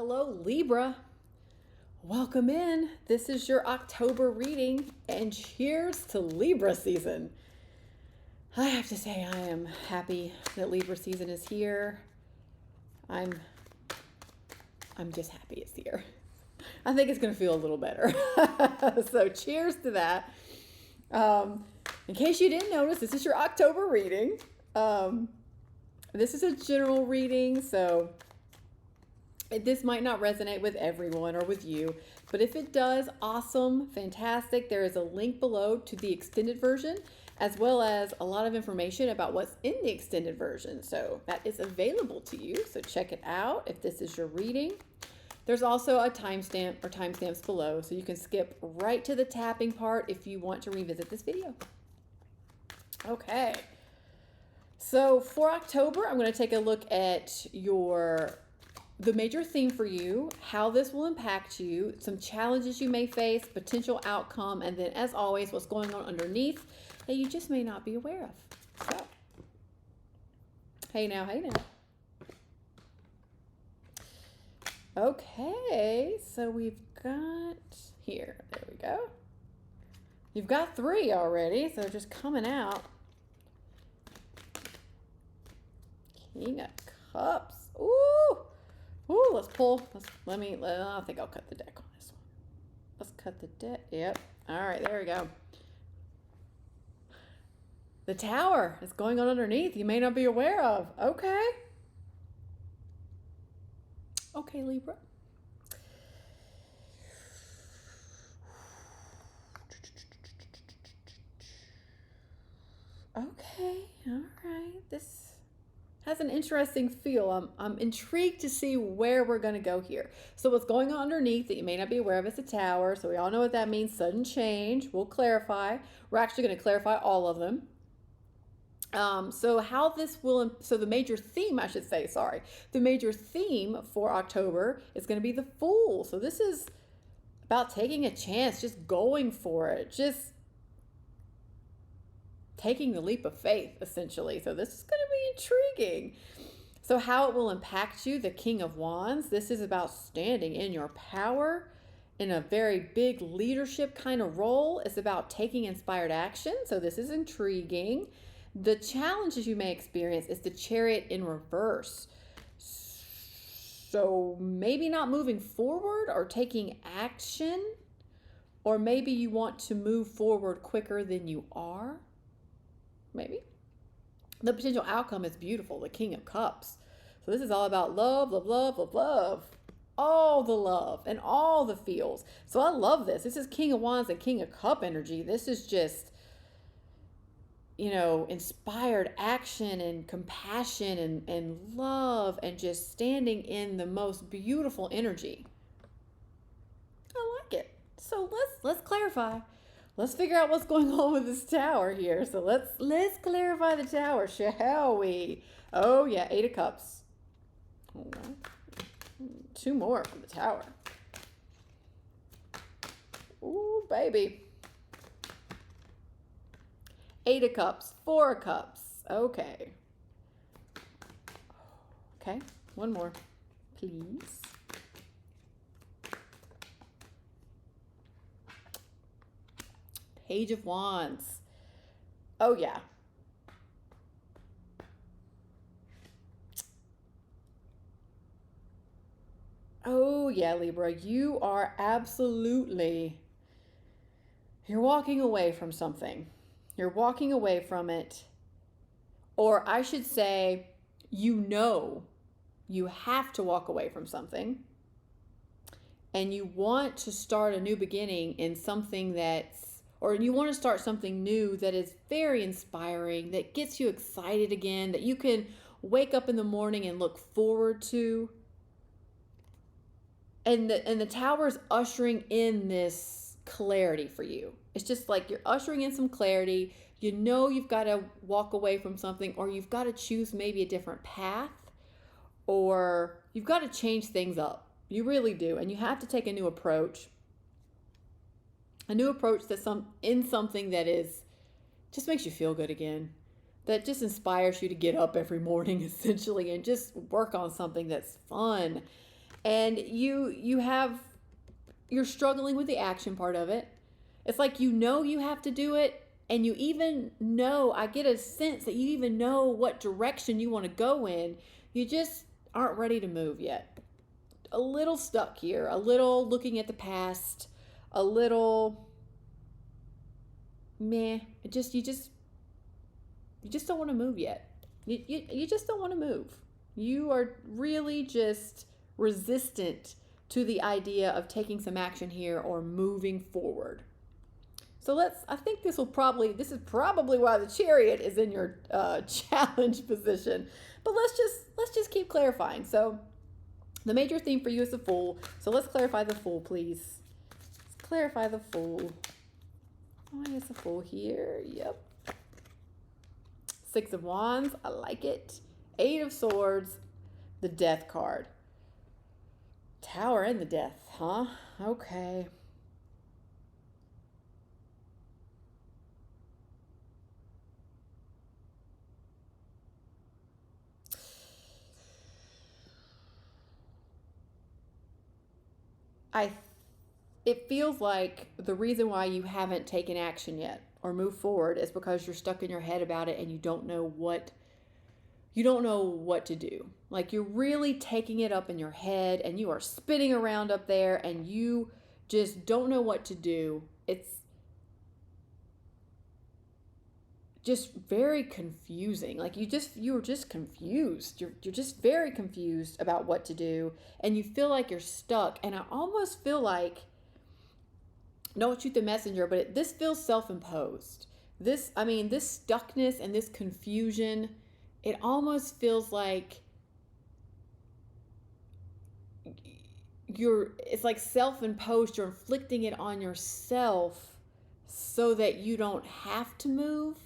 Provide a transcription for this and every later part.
Hello, Libra. Welcome in. This is your October reading, and cheers to Libra season. I have to say I am happy that Libra season is here. I'm just happy it's here. I think it's going to feel a little better. So cheers to that. In case you didn't notice, this is your October reading. This is a general reading, so this might not resonate with everyone or with you, but if it does, awesome, fantastic. There is a link below to the extended version, as well as a lot of information about what's in the extended version. So that is available to you, so check it out if this is your reading. There's also a timestamp or timestamps below, so you can skip right to the tapping part if you want to revisit this video. Okay, so for October, I'm going to take a look at the major theme for you, how this will impact you, some challenges you may face, potential outcome, and then as always, what's going on underneath that you just may not be aware of. So, hey now. Okay, so we've got here, there we go. You've got 3 already, so just coming out. King of Cups. Ooh, let's pull. I think I'll cut the deck on this one. Let's cut the deck. Yep. All right, there we go. The Tower is going on underneath. You may not be aware of. Okay. Okay, Libra. Okay, all right. This has an interesting feel. I'm intrigued to see where we're going to go here. So what's going on underneath that you may not be aware of is the Tower. So we all know what that means, sudden change. We'll clarify. We're actually going to clarify all of them. So the major theme, the major theme for October is going to be the Fool. So this is about taking a chance, just going for it, just taking the leap of faith, essentially. So this is going to be intriguing. So how it will impact you, the King of Wands. This is about standing in your power in a very big leadership kind of role. It's about taking inspired action. So this is intriguing. The challenges you may experience is the Chariot in reverse. So maybe not moving forward or taking action, or maybe you want to move forward quicker than you are. Maybe. The potential outcome is beautiful, the King of Cups. So this is all about love. All the love and all the feels. So I love this. This is King of Wands and King of Cup energy. This is just, inspired action and compassion and love and just standing in the most beautiful energy. I like it. So let's clarify. Let's figure out what's going on with this Tower here. So let's clarify the Tower, shall we? Oh yeah, 8 of Cups. Hold on. 2 more for the Tower. Ooh, baby. 8 of Cups, 4 of Cups. Okay. Okay, one more, please. Page of Wands. Oh, yeah. Oh, yeah, Libra. You're walking away from something. You're walking away from it. Or I should say, you have to walk away from something. And you want to start a new beginning in something or you want to start something new that is very inspiring, that gets you excited again, that you can wake up in the morning and look forward to. And the Tower is ushering in this clarity for you. It's just like you're ushering in some clarity. You've got to walk away from something, or you've got to choose maybe a different path, or you've got to change things up. You really do. And you have to take a new approach. A new approach that's something that just makes you feel good again. That just inspires you to get up every morning, essentially, and just work on something that's fun And you're struggling with the action part of it. It's like you have to do it, and you even know, I get a sense that you even know what direction you want to go in. You just aren't ready to move yet. A little stuck here, a little looking at the past, a little meh. You just don't want to move yet. You just don't want to move. You are really just resistant to the idea of taking some action here or moving forward. So I think this is probably why the Chariot is in your challenge position. But let's just keep clarifying. So the major theme for you is the Fool. So let's clarify the Fool, please. Let's clarify the Fool. Why is the Fool here? Yep. Six of Wands, I like it. Eight of Swords, the Death card. Tower and the Death, huh? Okay. It feels like the reason why you haven't taken action yet or moved forward is because you're stuck in your head about it and you don't know what to do. Like you're really taking it up in your head and you are spinning around up there and you just don't know what to do. It's just very confusing. Like you're just confused. You're just very confused about what to do, and you feel like you're stuck. And I almost feel like, don't shoot the messenger, but this feels self-imposed. This stuckness and this confusion, it almost feels like it's like self-imposed. You're inflicting it on yourself so that you don't have to move,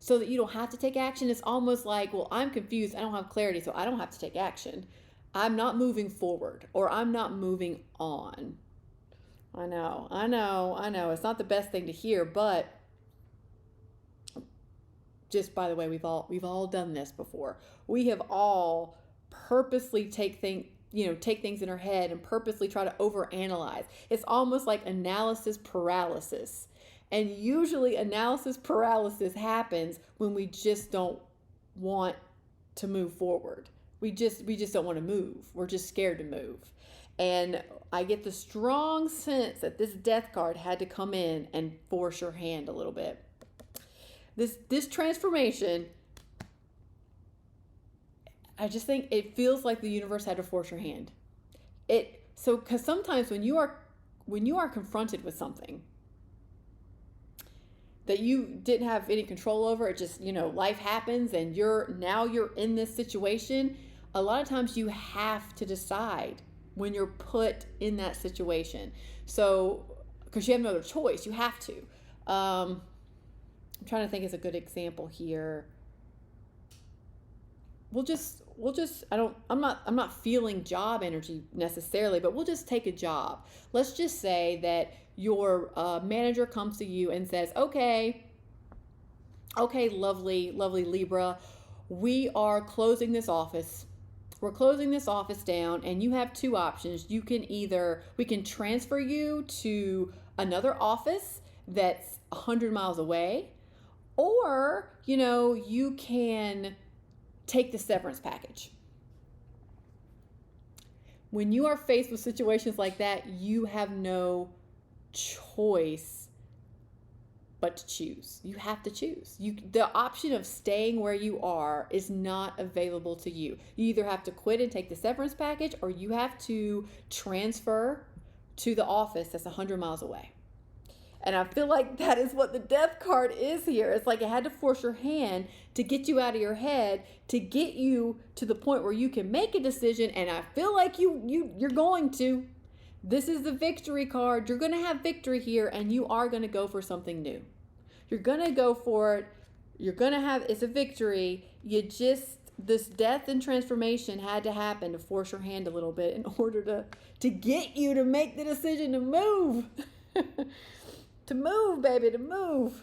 so that you don't have to take action. It's almost like, well, I'm confused. I don't have clarity, so I don't have to take action. I'm not moving forward, or I'm not moving on. I know. It's not the best thing to hear, but just by the way, we've all done this before. We have all purposely take things in our head and purposely try to overanalyze. It's almost like analysis paralysis. And usually analysis paralysis happens when we just don't want to move forward. We just don't want to move. We're just scared to move. And I get the strong sense that this Death card had to come in and force your hand a little bit. This transformation, I just think it feels like the universe had to force your hand. Because sometimes when you are confronted with something that you didn't have any control over, it just, life happens and you're in this situation. A lot of times you have to decide when you're put in that situation. So, because you have no other choice, you have to. I'm trying to think is a good example here. I'm not feeling job energy necessarily, but we'll just take a job. Let's just say that your manager comes to you and says, okay, lovely Libra, we are closing this office. We're closing this office down, and you have two options. We can transfer you to another office that's 100 miles away, or, you can take the severance package. When you are faced with situations like that, you have no choice but to choose. You have to choose. The option of staying where you are is not available to you. You either have to quit and take the severance package, or you have to transfer to the office that's 100 miles away. And I feel like that is what the Death card is here. It's like it had to force your hand to get you out of your head, to get you to the point where you can make a decision. And I feel like you're going to. This is the victory card. You're going to have victory here, and you are going to go for something new. You're going to go for it. It's a victory. This death and transformation had to happen to force your hand a little bit in order to get you to make the decision to move. To move, baby, to move.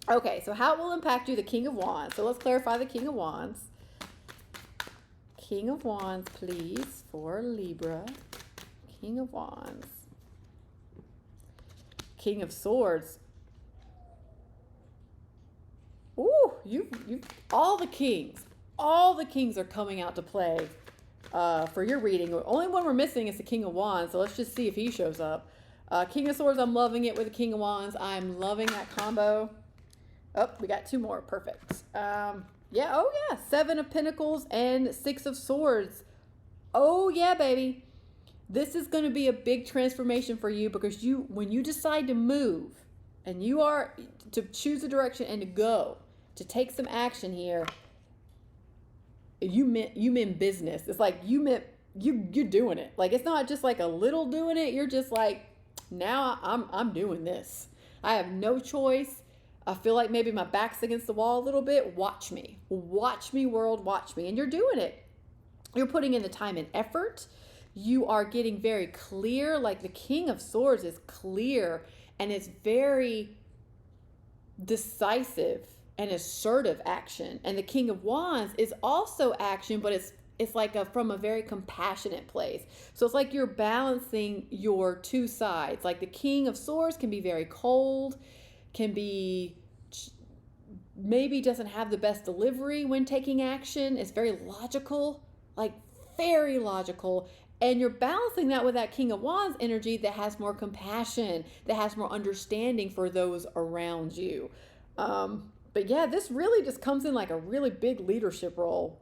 Okay, so how it will impact you, the King of Wands. So let's clarify the King of Wands. King of Wands, please, for Libra. King of Wands. King of Swords. Ooh, you all the kings are coming out to play for your reading. The only one we're missing is the King of Wands, so let's just see if he shows up. King of Swords, I'm loving it with the King of Wands. I'm loving that combo. Oh, we got two more. Perfect. Yeah, oh yeah, 7 of Pentacles and 6 of Swords. Oh yeah, baby. This is going to be a big transformation for you because when you decide to move and you are to choose a direction and to go, to take some action here, you mean business. It's like you're doing it. Like it's not just like a little doing it. You're just like, now I'm doing this. I have no choice. I feel like maybe my back's against the wall a little bit. Watch me, world, watch me. And you're doing it. You're putting in the time and effort. You are getting very clear. Like the King of Swords is clear and it's very decisive and assertive action. And the King of Wands is also action, but it's like from a very compassionate place. So it's like you're balancing your two sides. Like the King of Swords can be very cold, can be maybe doesn't have the best delivery when taking action. It's very logical, like very logical. And you're balancing that with that King of Wands energy that has more compassion, that has more understanding for those around you. But yeah, this really just comes in like a really big leadership role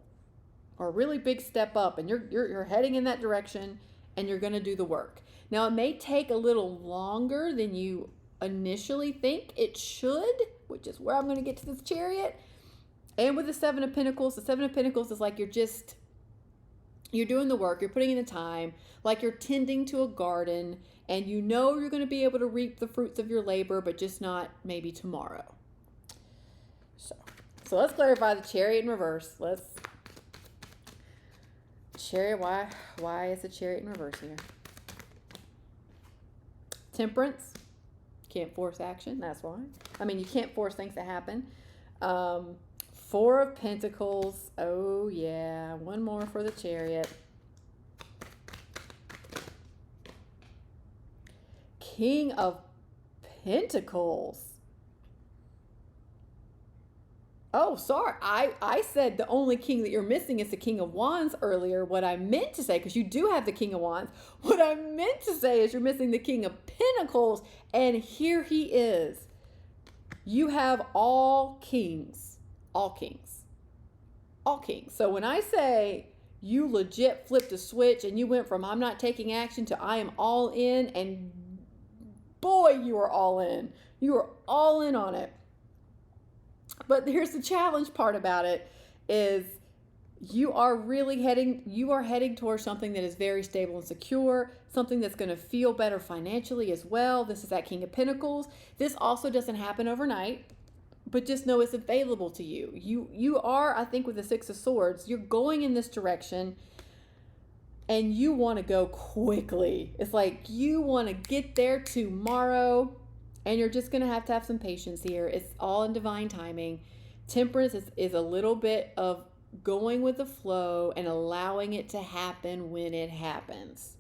or a really big step up, and you're heading in that direction and you're going to do the work. Now, it may take a little longer than you initially think it should, which is where I'm going to get to this Chariot. And with the 7 of Pentacles, the 7 of Pentacles is like you're doing the work, you're putting in the time, like you're tending to a garden, and you know you're going to be able to reap the fruits of your labor, but just not maybe tomorrow. So let's clarify the Chariot in reverse. Chariot, why is the Chariot in reverse here? Temperance, can't force action, that's why. I mean, you can't force things to happen. 4 of Pentacles, oh yeah, one more for the Chariot. King of Pentacles. Oh, sorry. I said the only king that you're missing is the King of Wands earlier. What I meant to say, because you do have the King of Wands, what I meant to say is you're missing the King of Pentacles, and here he is. You have all kings. All kings. All kings. So when I say you legit flipped a switch and you went from I'm not taking action to I am all in, and boy, you are all in. You are all in on it. But here's the challenge part about it is you are heading towards something that is very stable and secure, something that's going to feel better financially as well. This is that King of Pentacles. This also doesn't happen overnight, but just know it's available to you. You are, I think, with the 6 of Swords, you're going in this direction and you want to go quickly. It's like you want to get there tomorrow. And you're just going to have some patience here. It's all in divine timing. Temperance is a little bit of going with the flow and allowing it to happen when it happens.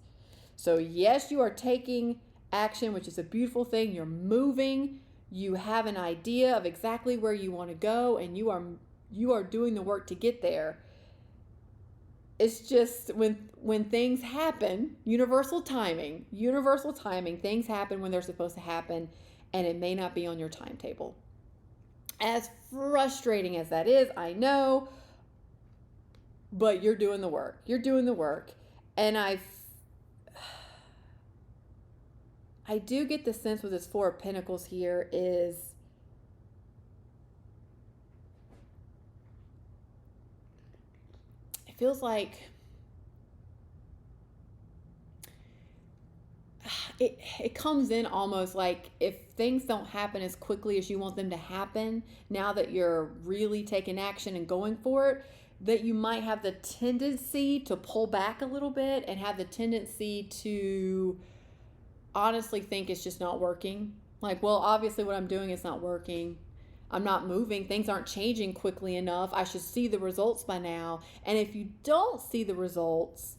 So yes, you are taking action, which is a beautiful thing. You're moving. You have an idea of exactly where you want to go, and you are doing the work to get there. It's just when things happen, universal timing, things happen when they're supposed to happen. And it may not be on your timetable. As frustrating as that is, I know, but you're doing the work. You're doing the work. And I do get the sense with this 4 of Pentacles here is it feels like it comes in almost like if things don't happen as quickly as you want them to happen, now that you're really taking action and going for it, that you might have the tendency to pull back a little bit and have the tendency to honestly think it's just not working. Like, well, obviously what I'm doing is not working. I'm not moving. Things aren't changing quickly enough. I should see the results by now. And if you don't see the results,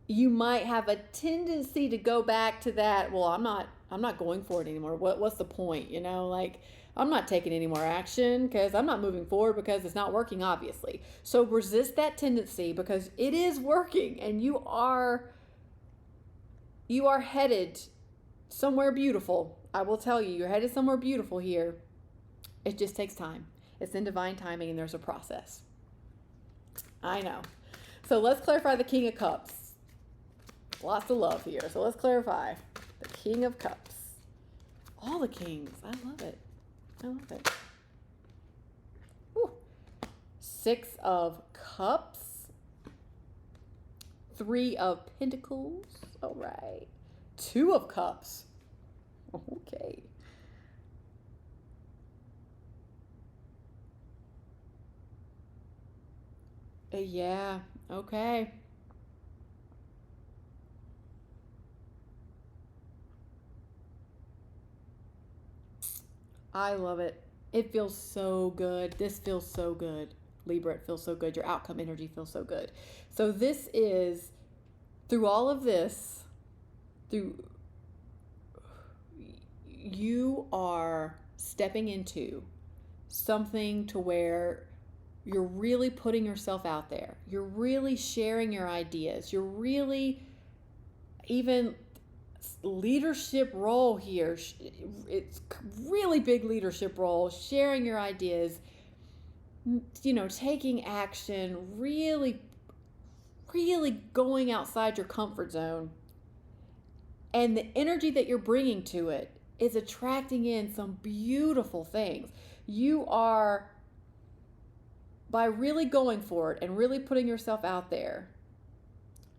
you might have a tendency to go back to that. Well, I'm not going for it anymore. What's the point? Like, I'm not taking any more action because I'm not moving forward because it's not working, obviously. So resist that tendency because it is working, and you are headed somewhere beautiful. I will tell you, you're headed somewhere beautiful here. It just takes time. It's in divine timing, and there's a process. I know. So let's clarify the King of Cups. Lots of love here. So let's clarify the King of Cups. All the kings. I love it. I love it. Whew. 6 of Cups. 3 of Pentacles. All right. 2 of Cups. Okay. Yeah. Okay. I love it. It feels so good. This feels so good. Libra, it feels so good. Your outcome energy feels so good. So this is, through all of this, you are stepping into something to where you're really putting yourself out there. You're really sharing your ideas. You're really even leadership role here. It's really big leadership role, sharing your ideas, taking action, really going outside your comfort zone. And the energy that you're bringing to it is attracting in some beautiful things. You are, by really going for it and really putting yourself out there,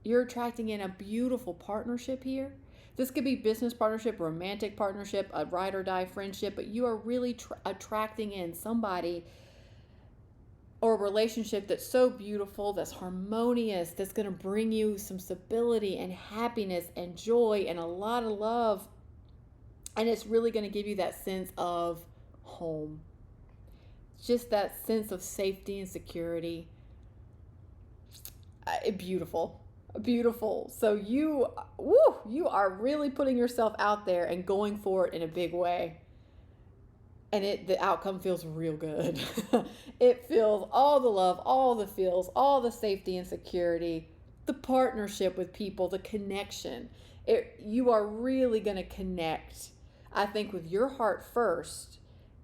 you're attracting in a beautiful partnership here. This could be business partnership, romantic partnership, a ride or die friendship, but you are really attracting in somebody or a relationship that's so beautiful, that's harmonious, that's going to bring you some stability and happiness and joy and a lot of love. And it's really going to give you that sense of home. Just that sense of safety and security. Beautiful. Beautiful. So you are really putting yourself out there and going for it in a big way. And the outcome feels real good. It feels all the love, all the feels, all the safety and security, the partnership with people, the connection. You are really going to connect, I think, with your heart first.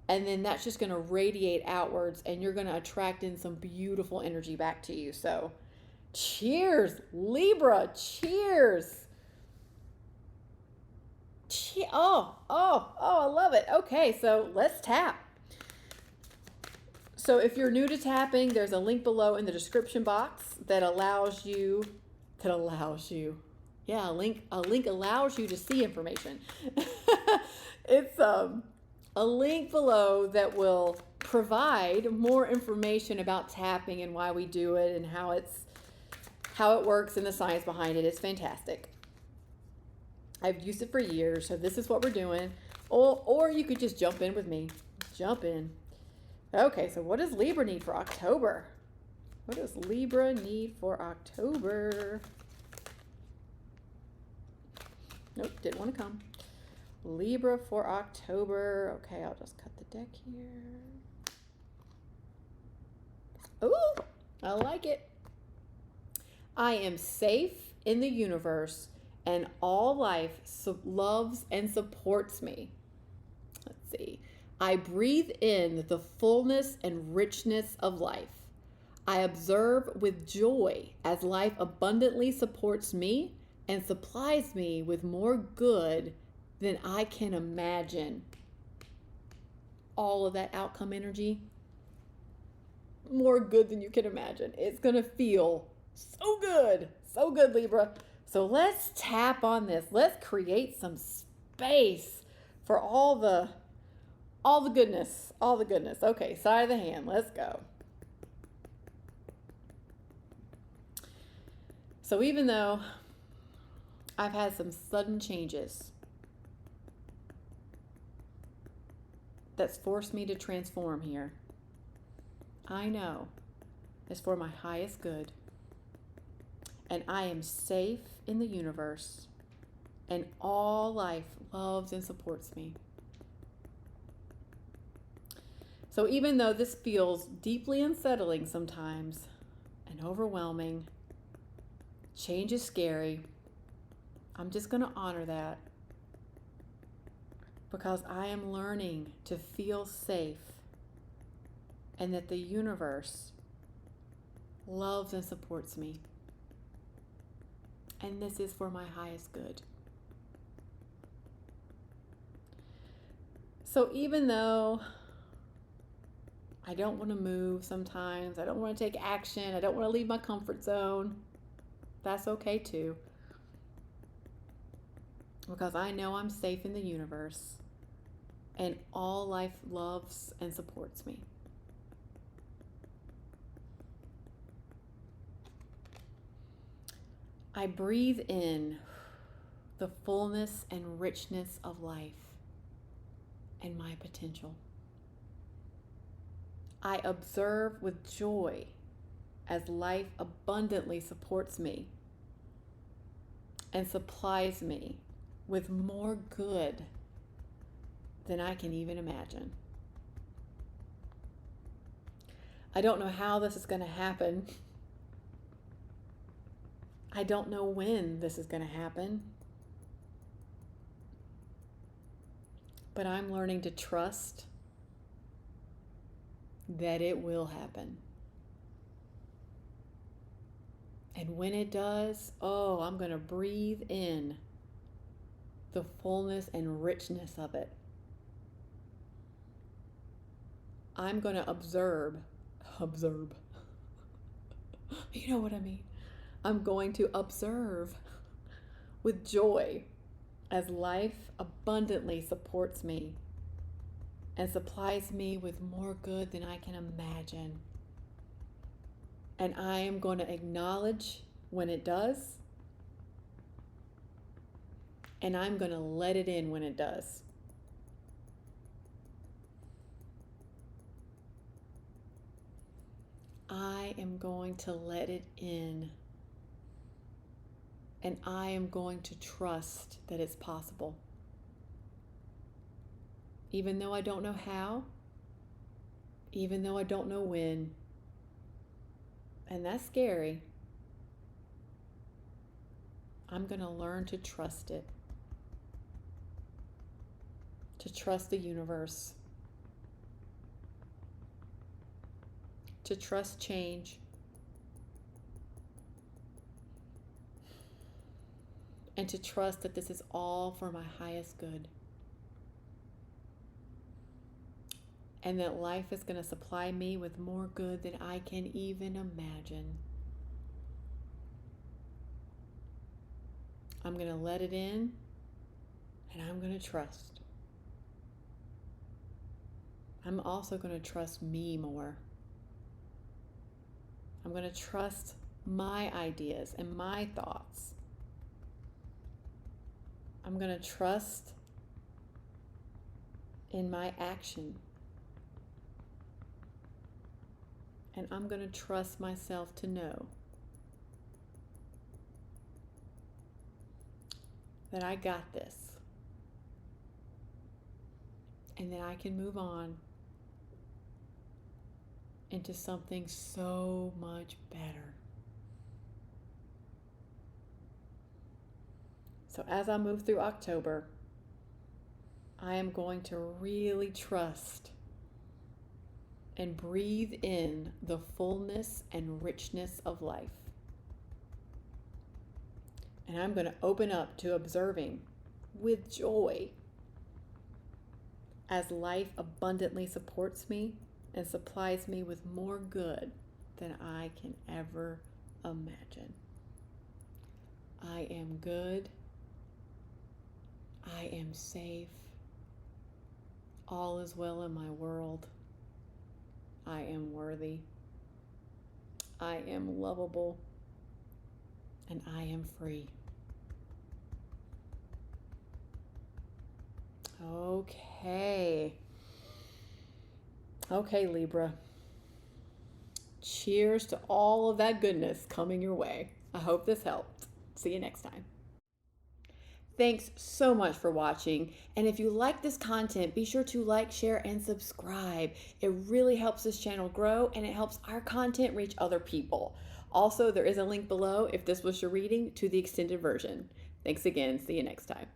And then that's just going to radiate outwards, and you're going to attract in some beautiful energy back to you. So cheers, Libra. Cheers. I love it. Okay, so let's tap. So if you're new to tapping, there's a link below in the description box that allows you, yeah, a link allows you to see information. It's a link below that will provide more information about tapping and why we do it and how it works and the science behind it. It's fantastic. I've used it for years, so this is what we're doing. Or you could just jump in with me. Jump in. Okay, so what does Libra need for October? What does Libra need for October? Nope, didn't want to come. Libra for October. Okay, I'll just cut the deck here. Ooh, I like it. I am safe in the universe, and all life loves and supports me. Let's see. I breathe in the fullness and richness of life. I observe with joy as life abundantly supports me and supplies me with more good than I can imagine. All of that outcome energy, more good than you can imagine. It's going to feel so good. So good, Libra. So let's tap on this. Let's create some space for all the goodness. All the goodness. Okay, side of the hand. Let's go. So even though I've had some sudden changes, that's forced me to transform here, I know is for my highest good. And I am safe in the universe, and all life loves and supports me. So even though this feels deeply unsettling sometimes and overwhelming, change is scary, I'm just going to honor that because I am learning to feel safe and that the universe loves and supports me. And this is for my highest good. So even though I don't want to move sometimes, I don't want to take action, I don't want to leave my comfort zone, that's okay too. Because I know I'm safe in the universe and all life loves and supports me. I breathe in the fullness and richness of life and my potential. I observe with joy as life abundantly supports me and supplies me with more good than I can even imagine. I don't know how this is going to happen. I don't know when this is going to happen. But I'm learning to trust that it will happen. And when it does, I'm going to breathe in the fullness and richness of it. I'm going to observe. You know what I mean? I'm going to observe with joy as life abundantly supports me and supplies me with more good than I can imagine. And I am going to acknowledge when it does, and I'm going to let it in when it does. I am going to let it in, and I am going to trust that it's possible. Even though I don't know how, even though I don't know when, and that's scary, I'm going to learn to trust it, to trust the universe, to trust change, and to trust that this is all for my highest good. And that life is going to supply me with more good than I can even imagine. I'm going to let it in, and I'm going to trust. I'm also going to trust me more. I'm going to trust my ideas and my thoughts. I'm going to trust in my action. And I'm going to trust myself to know that I got this. And that I can move on into something so much better. So as I move through October, I am going to really trust and breathe in the fullness and richness of life. And I'm going to open up to observing with joy as life abundantly supports me and supplies me with more good than I can ever imagine. I am good. I am safe. All is well in my world. I am worthy. I am lovable. And I am free. Okay. Okay, Libra. Cheers to all of that goodness coming your way. I hope this helped. See you next time. Thanks so much for watching. And if you like this content, be sure to like, share, and subscribe. It really helps this channel grow and it helps our content reach other people. Also, there is a link below if this was your reading to the extended version. Thanks again. See you next time.